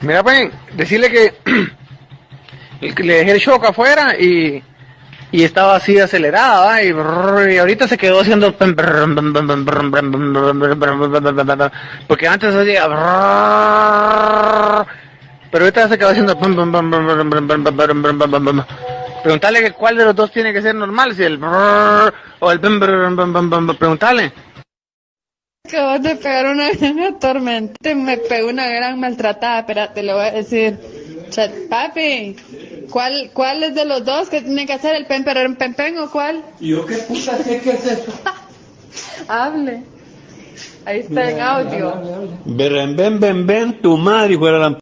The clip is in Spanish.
Mira, pues, decirle que le dejé el shock afuera y estaba así acelerada, ¿va? Y ahorita se quedó haciendo porque antes hacía pero ahorita se quedó haciendo preguntarle que cuál de los dos tiene que ser normal, si el o el preguntarle. Acabas de pegar una gran tormenta. Me pegó una gran maltratada. Espérate, le voy a decir. Chat, papi, ¿cuál es de los dos que tiene que hacer el pempen o cuál? ¿Y yo qué puta sé qué es eso? Hable. Ahí está en audio. Ven, tu madre, fuera la